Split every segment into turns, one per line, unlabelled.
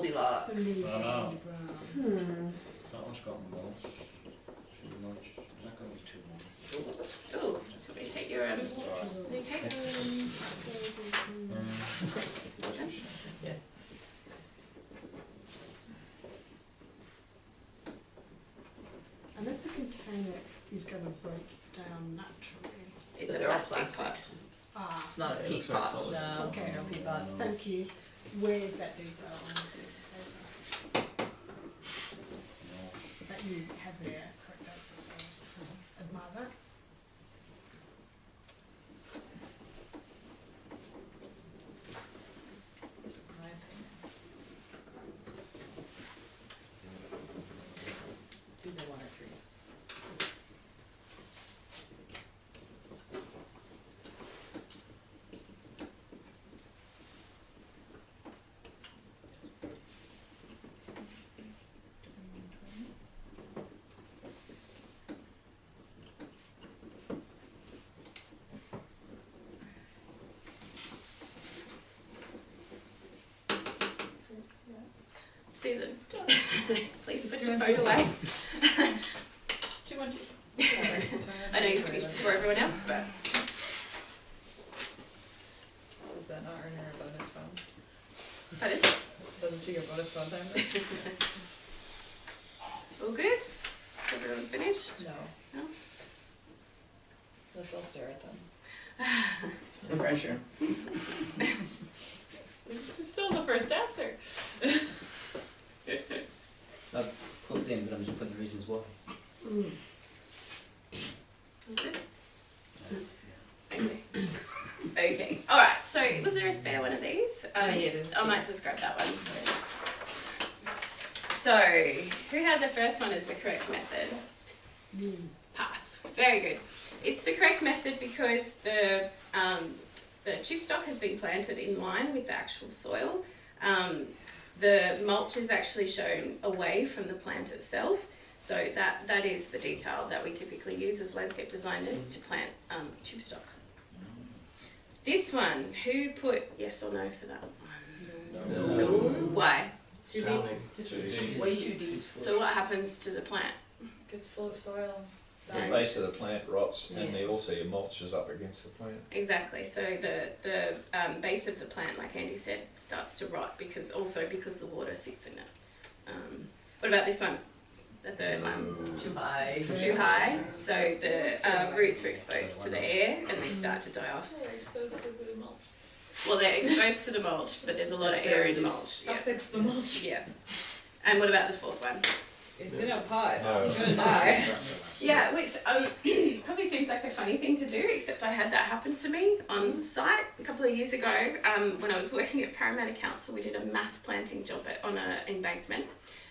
Goldilocks.
Some leaves
I know.
brown.
That one's got mulch. Too much. Is that going to be too much?
Ooh, do we take your okay?
Yeah.
Unless the container is going to break down naturally.
It's
But
a
they're all
plastic pot.
Ah,
It's not a
It
peat
looks very
pot.
solid.
No,
Okay.
no peat pots.
thank you. Where is that detail on this piece of paper?
Mulch.
That you have there, correct, that's the same. Admire that.
This is my opinion. It's either 1 or 3.
Susan, please put
Do
your
you want
phone
to-
away.
Do you want to?
I know you finished before everyone else, but
Does that not earn her a bonus phone?
pardon?
Doesn't she get bonus phone time then?
All good? Is everyone finished?
No.
No?
Let's all stare at them.
No pressure.
This is still the first answer.
I put them, but I'm just putting the reasons why.
All good? Okay. Okay. Alright, so was there a spare one of these?
Yeah, there's
I
two.
might just grab that one. So, who had the first one as the correct method? Pass. Very good. It's the correct method because the tube stock has been planted in line with the actual soil. The mulch is actually shown away from the plant itself. So that is the detail that we typically use as landscape designers to plant tube stock. This one, who put yes or no for that one?
No.
Why?
Too deep.
It's
Way too deep.
So what happens to the plant?
Gets full of soil.
The base of the plant rots, and then also your mulch is up against the plant.
Exactly. So the base of the plant, like Andy said, starts to rot because the water sits in it. What about this one? The third one?
Too high.
Too high. So the roots are exposed to the air and they start to die off.
They're exposed to the mulch.
Well, they're exposed to the mulch, but there's a lot of air in the mulch.
I'll fix the mulch.
Yeah. And what about the fourth one?
It's in a pot.
No.
It's gonna die.
Yeah, which probably seems like a funny thing to do, except I had that happen to me on site a couple of years ago when I was working at Parramatta Council. We did a mass planting job on an embankment,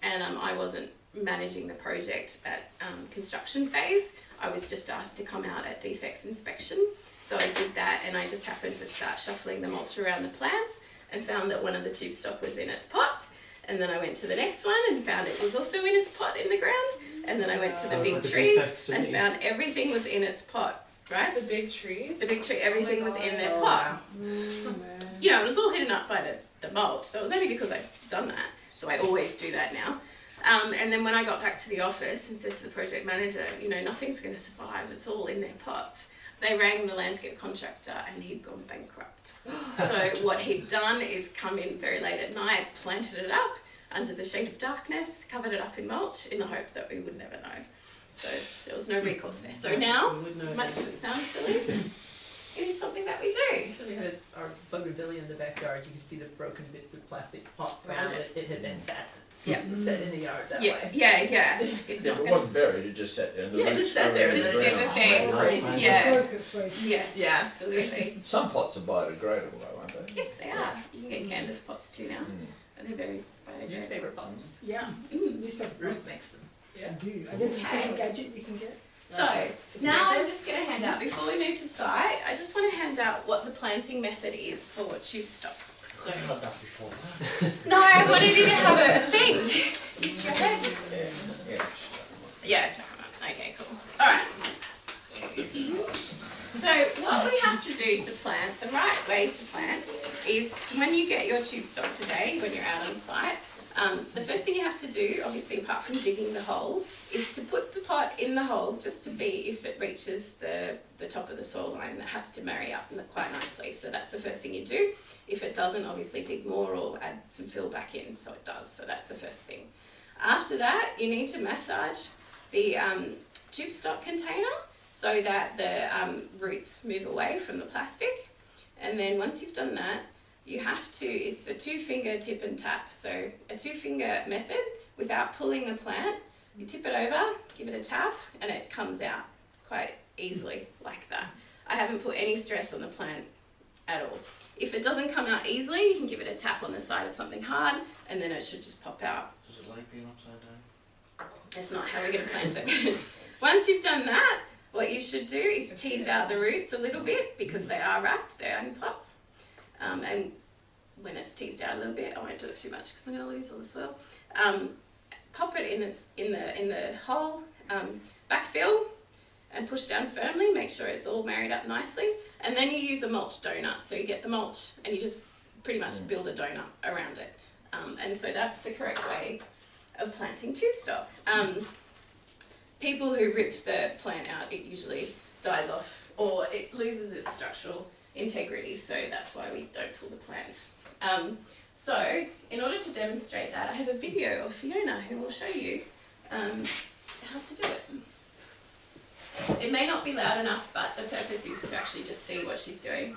and I wasn't managing the project at construction phase. I was just asked to come out at defects inspection. So I did that, and I just happened to start shuffling the mulch around the plants and found that one of the tube stock was in its pots. And then I went to the next one and found it was also in its pot in the ground. And then I went to the big trees and found everything was in its pot, right?
The big trees?
The big tree, everything was in their
Oh,
pot.
wow.
You know, it was all hidden up by the mulch. So it was only because I've done that. So I always do that now. And then when I got back to the office and said to the project manager, you know, nothing's going to survive. It's all in their pots. They rang the landscape contractor and he'd gone bankrupt. So what he'd done is come in very late at night, planted it up under the shade of darkness, covered it up in mulch in the hope that we would never know. So there was no recourse there. So now, as much as it sounds silly, it is something that we do.
So we had our bougainvillea in the backyard. You can see the broken bits of plastic pot around it. It had been set.
Yeah.
Set in the yard that
Yeah,
way.
yeah. It's
Yeah,
not
it
gonna
wasn't buried, it just sat there.
Yeah, it just sat there.
Just
and
do
then
the
it's
thing.
crazy.
Yeah. Yeah,
Yeah.
absolutely.
Some pots are biodegradable though, aren't they?
Yes, they are. You can get canvas pots too now.
Mm.
But they're very biodegradable.
Newspaper pots.
Yeah,
Mm.
newspaper
Ruth
pots.
makes them.
I do. And there's a special gadget you can get.
So now I'm just going to hand out, before we move to site, I just want to hand out what the planting method is for tube stock. So,
I got that before that.
no, I wanted you to have a thing. Use your head.
Yeah.
Yeah, okay, cool. Alright. So what we have to do to plant, the right way to plant, is when you get your tube stock today, when you're out on site, The first thing you have to do, obviously apart from digging the hole, is to put the pot in the hole just to see if it reaches the top of the soil line. That has to marry up quite nicely. So that's the first thing you do. If it doesn't, obviously dig more or add some fill back in so it does. So that's the first thing. After that, you need to massage the tube stock container so that the roots move away from the plastic. And then once you've done that, you have to, it's a 2-finger tip and tap. So a 2-finger method without pulling the plant. You tip it over, give it a tap, and it comes out quite easily like that. I haven't put any stress on the plant at all. If it doesn't come out easily, you can give it a tap on the side of something hard, and then it should just pop out.
Does it like being upside down?
That's not how we're going to plant it. Once you've done that, what you should do is tease out the roots a little bit because they are wrapped, they're in pots. And when it's teased out a little bit, I won't do it too much because I'm going to lose all the soil. Pop it in the hole, backfill, and push down firmly. Make sure it's all married up nicely, and then you use a mulch donut. So you get the mulch and you just pretty much build a donut around it. And so that's the correct way of planting tube stock. People who rip the plant out, it usually dies off or it loses its structural integrity, so that's why we don't pull the plant. So in order to demonstrate that, I have a video of Fiona who will show you how to do it. It may not be loud enough, but the purpose is to actually just see what she's doing.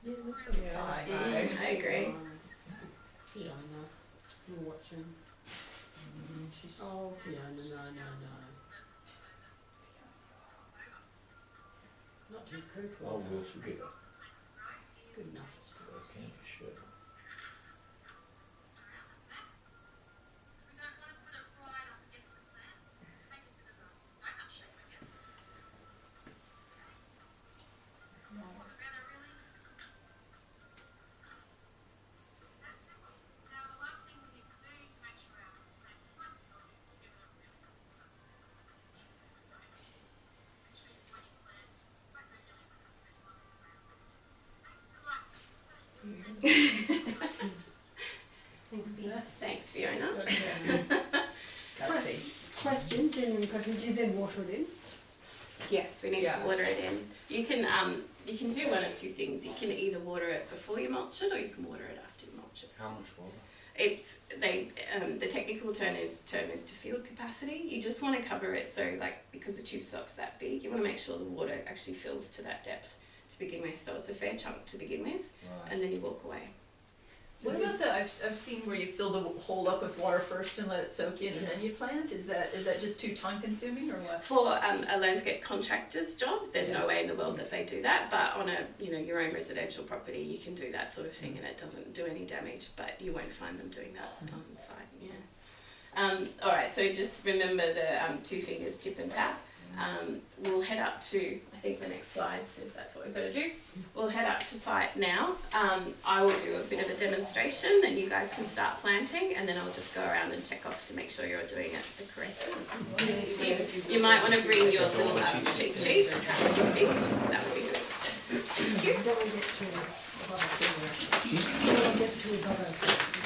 Yeah, it looks like it's high.
I agree.
Fiona, you're watching. Oh, Fiona, no. Not too crucial.
Oh, we'll forget.
It's good enough.
Okay, sure.
Thanks, Fiona.
Question, genuine question, is there water in?
Yes, we need
Yeah.
to water it in. You can do one of two things. You can either water it before you mulch it, or you can water it after you mulch it.
How much water?
The technical term is to field capacity. You just want to cover it so, like, because the tube stock's that big, you want to make sure the water actually fills to that depth to begin with. So it's a fair chunk to begin with,
Right.
and then you walk away.
What about the, I've seen where you fill the hole up with water first and let it soak in and then you plant? Is that just too time consuming or what?
For a landscape contractor's job, there's no way in the world that they do that. But on your own residential property, you can do that sort of thing, and it doesn't do any damage. But you won't find them doing that on site. Yeah. All right. So just remember the 2 fingers tip and tap. We'll head up to, I think the next slide says that's what we've got to do. We'll head up to site now. I will do a bit of a demonstration, then you guys can start planting, and then I'll just go around and check off to make sure you're doing it the correct way. You might want to bring your little cheat sheet with your things. That would be good. Thank you.
above ourselves. We don't get too above ourselves.